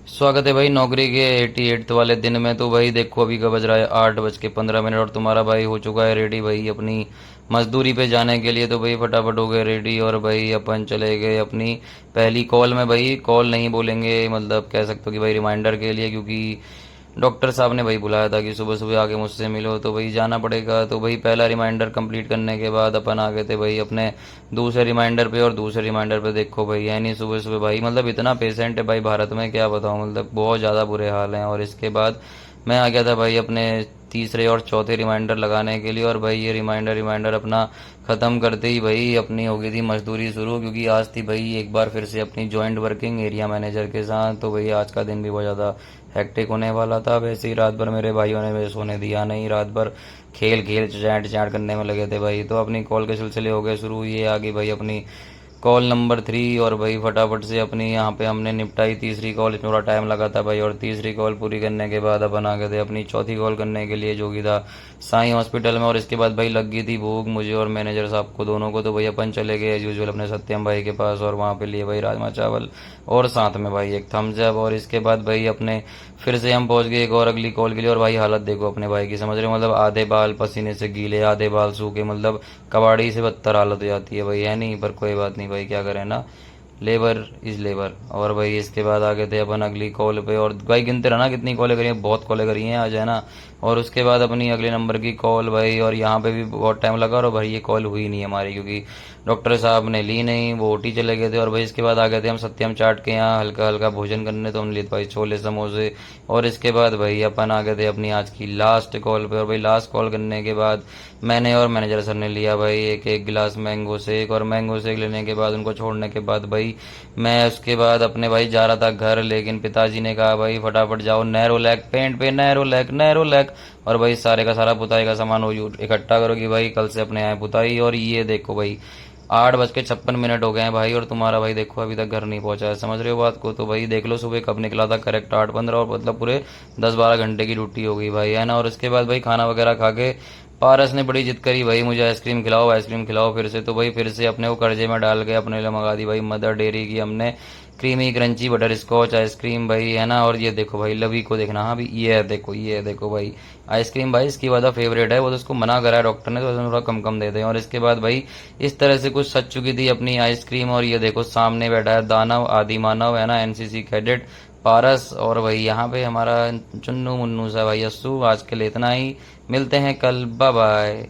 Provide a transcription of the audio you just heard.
स्वागत है भाई नौकरी के 88th वाले दिन में। तो भाई देखो अभी का बज रहा है 8:15 और तुम्हारा भाई हो चुका है रेडी भाई अपनी मजदूरी पे जाने के लिए। तो भाई फटाफट हो गए रेडी और भाई अपन चले गए अपनी पहली कॉल में। भाई कॉल नहीं बोलेंगे, मतलब कह सकते हो कि भाई रिमाइंडर के लिए, क्योंकि डॉक्टर साहब ने भाई बुलाया था कि सुबह सुबह आके मुझसे मिलो, तो भाई जाना पड़ेगा। तो भाई पहला रिमाइंडर कंप्लीट करने के बाद अपन आ गए थे भाई अपने दूसरे रिमाइंडर पे। और दूसरे रिमाइंडर पे देखो भाई है नहीं सुबह सुबह भाई, मतलब इतना पेशेंट है भाई भारत में, क्या बताऊँ, मतलब बहुत ज़्यादा बुरे हाल हैं। और इसके बाद मैं आ गया था भाई अपने तीसरे और चौथे रिमाइंडर लगाने के लिए। और भाई ये रिमाइंडर रिमाइंडर अपना ख़त्म करते ही भाई अपनी हो गई थी मजदूरी शुरू, क्योंकि आज थी भाई एक बार फिर से अपनी जॉइंट वर्किंग एरिया मैनेजर के साथ। तो भाई आज का दिन भी बहुत ज़्यादा हैक्टिक होने वाला था। वैसे ही रात भर मेरे भाइयों ने मुझे सोने दिया नहीं, रात भर खेल खेल चैट चैट करने में लगे थे भाई। तो अपनी कॉल के सिलसिले हो गए शुरू। ये आ गई भाई अपनी कॉल नंबर 3 और भाई फटाफट से अपनी यहाँ पे हमने निपटाई तीसरी कॉल। इसमें थोड़ा टाइम लगा था भाई। और तीसरी कॉल पूरी करने के बाद अपन आ गए थे अपनी चौथी कॉल करने के लिए, जो कि था साई हॉस्पिटल में। और इसके बाद भाई लग गई थी भूख मुझे और मैनेजर साहब को दोनों को। तो भाई अपन चले गए एज यूजुअल अपने सत्यम भाई के पास और वहाँ पे लिए भाई राजमा चावल और साथ में भाई एक थम्स अप। और इसके बाद भाई अपने फिर से हम पहुंच गए एक और अगली कॉल के लिए। और भाई हालत देखो अपने भाई की, समझ रहे हो, मतलब आधे बाल पसीने से गीले, आधे बाल सूखे, मतलब कबाड़ी से बदतर हालत हो जाती है भाई, है नहीं। पर कोई बात नहीं भाई, क्या करें ना, लेबर इज लेबर। और भाई इसके बाद आ गए थे अपन अगली कॉल पे। और भाई गिनते रहना कितनी कॉलें करी हैं, बहुत कॉलें करी हैं आज, है ना। और उसके बाद अपनी अगले नंबर की कॉल भाई, और यहाँ पे भी बहुत टाइम लगा। और भाई ये कॉल हुई नहीं हमारी, क्योंकि डॉक्टर साहब ने ली नहीं, वो ओटी चले गए थे। और भाई इसके बाद आ गए थे हम सत्यम चाट के यहाँ हल्का हल्का भोजन करने। तो हमने लिए भाई छोले समोसे। और इसके बाद भाई अपन आ गए थे अपनी आज की लास्ट कॉल पे। और भाई लास्ट कॉल करने के बाद मैंने और मैनेजर सर ने लिया भाई एक एक गिलास मैंगो शेक। और मैंगो शेक लेने के बाद उनको छोड़ने के बाद भाई मैं उसके बाद अपने भाई जा रहा था घर। लेकिन पिताजी ने कहा भाई फटाफट जाओ नैरो लैक पेंट पे, नैरो लैक नैरो लैक। और भाई सारे का सारा पुताई का सामान वो इकट्ठा करोगी भाई, कल से अपने यहाँ पुताई। और ये देखो भाई 8:56 हो गए हैं भाई, और तुम्हारा भाई देखो अभी तक घर नहीं पहुंचा है, समझ रहे हो बात को। तो भाई देख लो सुबह कब निकला था, करेक्ट 8:15, और मतलब पूरे 10-12 घंटे की ड्यूटी हो गई भाई, है ना। और इसके बाद भाई खाना वगैरह खा के पारस ने बड़ी जिद करी भाई मुझे आइसक्रीम खिलाओ आइसक्रीम खिलाओ फिर से। तो भाई फिर से अपने को कर्जे में डाल के अपने लिए मंगा दी भाई मदर डेयरी की हमने creamy crunchy butterscotch ice cream भाई, है ना। और ये देखो भाई लवी को देखना, हाँ भाई ये है देखो भाई आइसक्रीम भाई इसकी वादा फेवरेट है, वो तो उसको मना करा है डॉक्टर ने, तो थोड़ा कम कम दे दें। और इसके बाद भाई इस तरह से कुछ सच चुकी थी अपनी आइसक्रीम। और ये देखो सामने बैठा है दानव आदि मानव, है ना, एनसीसी कैडेट पारस। और भाई यहाँ पे हमारा चुन्नू मुन्नू सा भाई अस्सू। आज के लिए इतना ही, मिलते हैं कल, बाय बाय।